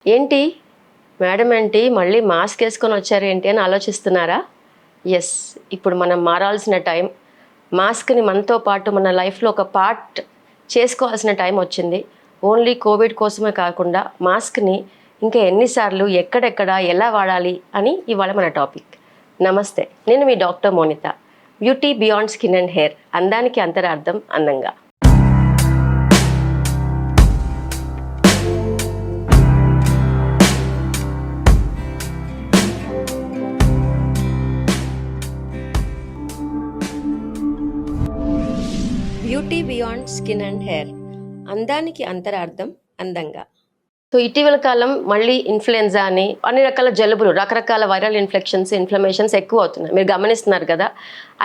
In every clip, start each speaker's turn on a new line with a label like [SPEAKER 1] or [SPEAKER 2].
[SPEAKER 1] ఏంటి మేడం ఏంటి మళ్ళీ మాస్క్ వేసుకొని వచ్చారు ఏంటి అని ఆలోచిస్తున్నారా? ఎస్, ఇప్పుడు మనం మారాల్సిన టైం. మాస్క్ని మనతో పాటు మన లైఫ్లో ఒక పార్ట్ చేసుకోవాల్సిన టైం వచ్చింది. ఓన్లీ కోవిడ్ కోసమే కాకుండా మాస్క్ని ఇంకా ఎన్నిసార్లు ఎక్కడెక్కడ ఎలా వాడాలి అని ఇవాళ మన టాపిక్. నమస్తే, నేను మీ doctor Monitha. Beauty beyond skin and hair, అందానికి అంతరార్థం అందంగా. Beauty beyond skin and hair, అందానికి అంతరార్థం అందంగా. సో ఇటీవల కాలం మళ్ళీ ఇన్ఫ్లుయెన్జా అని అన్ని రకాల జలుబులు, రకరకాల వైరల్ ఇన్ఫ్లెక్షన్స్ ఎక్కువ అవుతున్నాయి, మీరు గమనిస్తున్నారు కదా.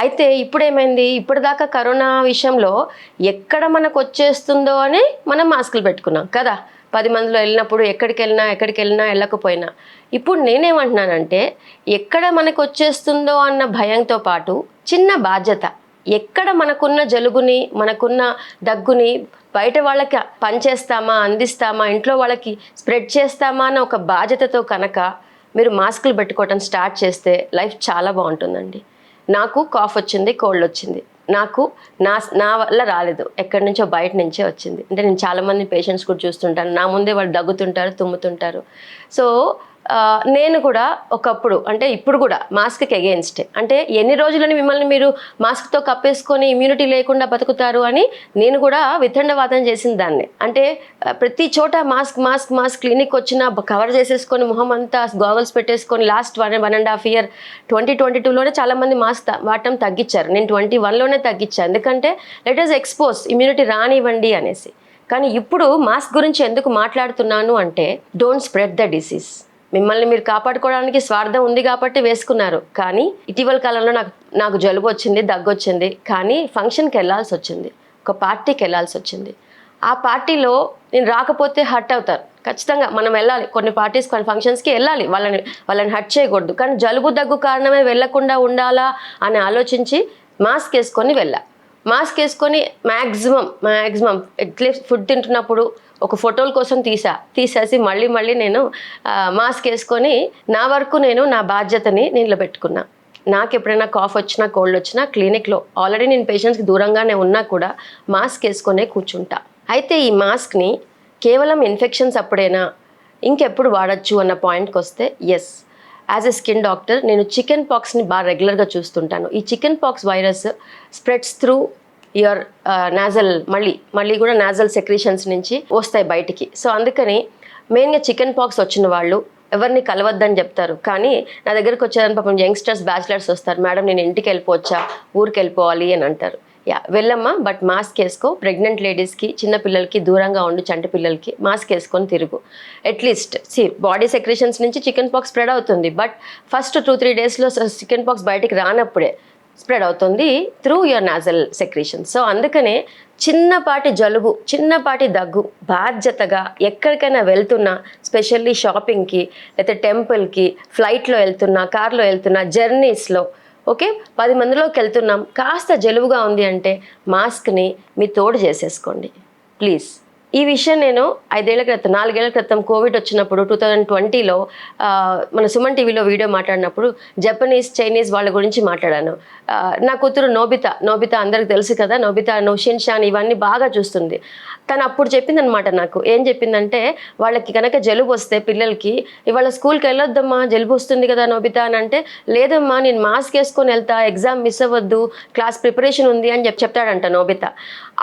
[SPEAKER 1] అయితే ఇప్పుడు ఏమైంది, ఇప్పటిదాకా కరోనా విషయంలో ఎక్కడ మనకు వచ్చేస్తుందో అని మనం మాస్కులు పెట్టుకున్నాం కదా. 10 మందిలో వెళ్ళినప్పుడు ఎక్కడికి వెళ్ళినా వెళ్ళకపోయినా. ఇప్పుడు నేనేమంటున్నానంటే, ఎక్కడ మనకు వచ్చేస్తుందో అన్న భయంతో పాటు చిన్న బాధ్యత, ఎక్కడ మనకున్న జలుబుని, మనకున్న దగ్గుని బయట వాళ్ళకి పనిచేస్తామా, అందిస్తామా, ఇంట్లో వాళ్ళకి స్ప్రెడ్ చేస్తామా అన్న ఒక బాధ్యతతో కనుక మీరు మాస్కులు పెట్టుకోవటం స్టార్ట్ చేస్తే లైఫ్ చాలా బాగుంటుందండి. నాకు కాఫ్ వచ్చింది, కోల్డ్ వచ్చింది. నాకు నా వల్ల రాలేదు, ఎక్కడి నుంచో బయట నుంచే వచ్చింది. అంటే నేను చాలామంది పేషెంట్స్ కూడా చూస్తుంటాను, నా ముందే వాళ్ళు దగ్గుతుంటారు, తుమ్ముతుంటారు. సో నేను కూడా ఒకప్పుడు, అంటే ఇప్పుడు కూడా మాస్క్కి అగెయిన్స్టే. అంటే ఎన్ని రోజులని మిమ్మల్ని మీరు మాస్క్తో కప్పేసుకొని ఇమ్యూనిటీ లేకుండా బతుకుతారు అని నేను కూడా వితండవాదం చేసిన దాన్ని. అంటే ప్రతి చోట మాస్క్ క్లినిక్ వచ్చినా కవర్ చేసేసుకొని మొహం అంతా గాగల్స్ పెట్టేసుకొని లాస్ట్ 1.5 year 2022లోనే చాలామంది మాస్క్ వాడటం తగ్గించారు. నేను 21లోనే తగ్గించాను, ఎందుకంటే లెట్ us ఎక్స్పోజ్, ఇమ్యూనిటీ రానివ్వండి అనేసి. కానీ ఇప్పుడు మాస్క్ గురించి ఎందుకు మాట్లాడుతున్నాను అంటే, డోంట్ స్ప్రెడ్ ద డిసీజ్. మిమ్మల్ని మీరు కాపాడుకోవడానికి స్వార్థం ఉంది కాబట్టి వేసుకున్నారు. కానీ ఇటీవల కాలంలో నాకు జలుబు వచ్చింది, దగ్గు వచ్చింది, కానీ ఫంక్షన్కి వెళ్ళాల్సి వచ్చింది, ఒక పార్టీకి వెళ్ళాల్సి వచ్చింది. ఆ పార్టీలో నేను రాకపోతే హర్ట్ అవుతారు. ఖచ్చితంగా మనం వెళ్ళాలి, కొన్ని పార్టీస్, కొన్ని ఫంక్షన్స్కి వెళ్ళాలి, వాళ్ళని హర్ట్ చేయకూడదు. కానీ జలుబు దగ్గు కారణమే వెళ్ళకుండా ఉండాలా అని ఆలోచించి మాస్క్ వేసుకొని వెళ్ళా. మాస్క్ వేసుకొని మ్యాక్సిమం అట్లీస్ట్ ఫుడ్ తింటున్నప్పుడు ఒక ఫోటోల కోసం తీసేసి మళ్ళీ నేను మాస్క్ వేసుకొని నా వరకు నేను నా బాధ్యతని నిలబెట్టుకున్నా. నాకు ఎప్పుడైనా కాఫ్ వచ్చినా, కోల్డ్ వచ్చినా క్లినిక్లో ఆల్రెడీ నేను పేషెంట్స్కి దూరంగానే ఉన్నా కూడా మాస్క్ వేసుకొనే కూర్చుంటా. అయితే ఈ మాస్క్ని కేవలం ఇన్ఫెక్షన్స్ అప్పుడైనా, ఇంకెప్పుడు వాడచ్చు అన్న పాయింట్కి వస్తే, yes, as a skin doctor నేను చికెన్ పాక్స్ని బాగా రెగ్యులర్గా చూస్తుంటాను. ఈ chicken pox virus spreads through your nasal, మళ్ళీ కూడా నాజల్ సెక్రీషన్స్ నుంచి వస్తాయి బయటికి. సో అందుకని మెయిన్గా చికెన్ పాక్స్ వచ్చిన వాళ్ళు ఎవరిని కలవద్దని చెప్తారు. కానీ నా దగ్గరకు వచ్చేదాన్ని పాపం యంగ్స్టర్స్, బ్యాచిలర్స్ వస్తారు, మేడం నేను ఇంటికి వెళ్ళిపోవచ్చా, ఊరికి వెళ్ళిపోవాలి అని అంటారు. వెళ్ళమ్మా, బట్ మాస్క్ వేసుకో. ప్రెగ్నెంట్ లేడీస్కి, చిన్నపిల్లలకి దూరంగా ఉండు, చంటి పిల్లలకి మాస్క్ వేసుకొని తిరుగు. అట్లీస్ట్ బాడీ సెక్రేషన్స్ నుంచి చికెన్ పాక్స్ స్ప్రెడ్ అవుతుంది, బట్ ఫస్ట్ 2-3 డేస్లో చికెన్ పాక్స్ బయటికి రానప్పుడే స్ప్రెడ్ అవుతుంది through your nozzle secretion. So అందుకనే చిన్నపాటి జలుబు, చిన్నపాటి దగ్గు బాధ్యతగా ఎక్కడికైనా వెళ్తున్నా, స్పెషల్లీ షాపింగ్కి, లేకపోతే టెంపుల్కి, ఫ్లైట్లో వెళ్తున్నా, కార్లో వెళ్తున్నా, జర్నీస్లో, ఓకే, 10 మందిలోకి వెళ్తున్నాం, కాస్త జలుబుగా ఉంది అంటే మాస్క్ని మీ తోడు చేసేసుకోండి ప్లీజ్. ఈ విషయం నేను 4 ఏళ్ల క్రితం కోవిడ్ వచ్చినప్పుడు 2020లో మన సుమన్ టీవీలో వీడియో మాట్లాడినప్పుడు జపనీస్, చైనీస్ వాళ్ళ గురించి మాట్లాడాను. నా కూతురు నోబితా అందరికి తెలుసు కదా, నోబితా షిన్షాన్ ఇవన్నీ బాగా చూస్తుంది. తను అప్పుడు చెప్పిందనమాట, నాకు ఏం చెప్పిందంటే, వాళ్ళకి కనుక జలుబు వస్తే పిల్లలకి, ఇవాళ స్కూల్కి వెళ్ళొద్దమ్మా జలుబు వస్తుంది కదా నోబితా అని అంటే, లేదమ్మా నేను మాస్క్ వేసుకొని వెళ్తా, ఎగ్జామ్ మిస్ అవ్వద్దు, క్లాస్ ప్రిపరేషన్ ఉంది అని చెప్తాడంట నోబితా.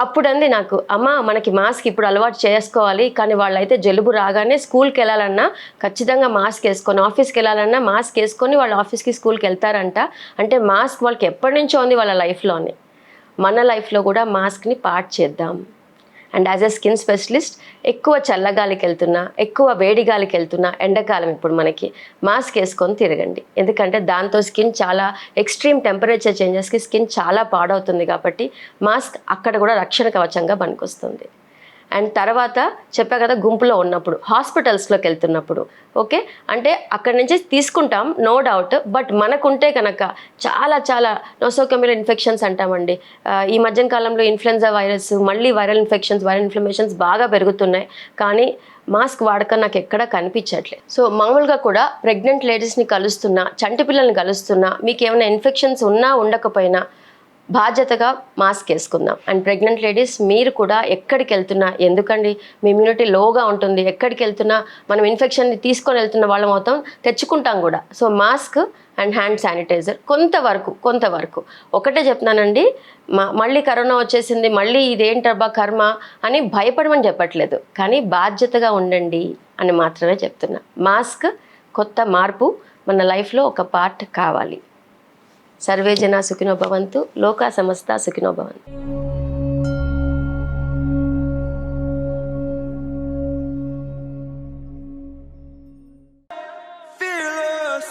[SPEAKER 1] అప్పుడు అంది నాకు, అమ్మ మనకి మాస్క్ ఇప్పుడు అలవాటు చేసుకోవాలి, కానీ వాళ్ళైతే జలుబు రాగానే స్కూల్కి వెళ్ళాలన్నా ఖచ్చితంగా మాస్క్ వేసుకొని, ఆఫీస్కి వెళ్ళాలన్నా మాస్క్ వేసుకొని వాళ్ళు ఆఫీస్కి, స్కూల్కి వెళ్తారంట. అంటే మాస్క్ వాళ్ళకి ఎప్పటి నుంచో ఉంది వాళ్ళ లైఫ్లోనే. మన లైఫ్లో కూడా మాస్క్ని పార్ట్ చేద్దాం. And as a skin specialist, ఎక్కువ చల్లగాలికి వెళ్తున్నా, ఎక్కువ వేడి గాలికి వెళ్తున్నా, ఎండాకాలం ఇప్పుడు మనకి మాస్క్ వేసుకొని తిరగండి. ఎందుకంటే దాంతో స్కిన్ చాలా ఎక్స్ట్రీమ్ టెంపరేచర్ చేంజెస్కి స్కిన్ చాలా పాడవుతుంది. కాబట్టి మాస్క్ అక్కడ కూడా రక్షణ కవచంగా పనికొస్తుంది. అండ్ తర్వాత చెప్పా కదా, గుంపులో ఉన్నప్పుడు, హాస్పిటల్స్లోకి వెళ్తున్నప్పుడు, ఓకే, అంటే అక్కడి నుంచి తీసుకుంటాం నో డౌట్, బట్ మనకుంటే కనుక చాలా నోసోకమియల్ ఇన్ఫెక్షన్స్ అంటామండి. ఈ మధ్య కాలంలో ఇన్ఫ్లుయెన్జా వైరస్, మళ్ళీ వైరల్ ఇన్ఫెక్షన్స్, వైరల్ ఇన్ఫ్లమేషన్స్ బాగా పెరుగుతున్నాయి. కానీ మాస్క్ వాడకం నాకు ఎక్కడా కనిపించట్లేదు. సో మామూలుగా కూడా ప్రెగ్నెంట్ లేడీస్ని కలుస్తున్నా, చంటి పిల్లల్ని కలుస్తున్నా, మీకు ఏమైనా ఇన్ఫెక్షన్స్ ఉన్నా ఉండకపోయినా బాధ్యతగా మాస్క్ వేసుకుందాం. అండ్ ప్రెగ్నెంట్ లేడీస్ మీరు కూడా ఎక్కడికి వెళ్తున్నా, ఎందుకండి మీ ఇమ్యూనిటీ లోగా ఉంటుంది, ఎక్కడికి వెళ్తున్నా మనం ఇన్ఫెక్షన్ని తీసుకొని వెళ్తున్న వాళ్ళం అవుతాం, తెచ్చుకుంటాం కూడా. So mask and hand sanitiser కొంతవరకు ఒకటే చెప్తున్నానండి. మళ్ళీ కరోనా వచ్చేసింది, మళ్ళీ ఇదేంటబ్బా కర్మ అని భయపడమని చెప్పట్లేదు, కానీ బాధ్యతగా ఉండండి అని మాత్రమే చెప్తున్నా. మాస్క్ కొత్త మార్పు మన లైఫ్లో ఒక పార్ట్ కావాలి. సర్వే జనా సుఖినో భవంతు, లోకా సమస్త సుఖినో భవంతు.
[SPEAKER 2] Fearless.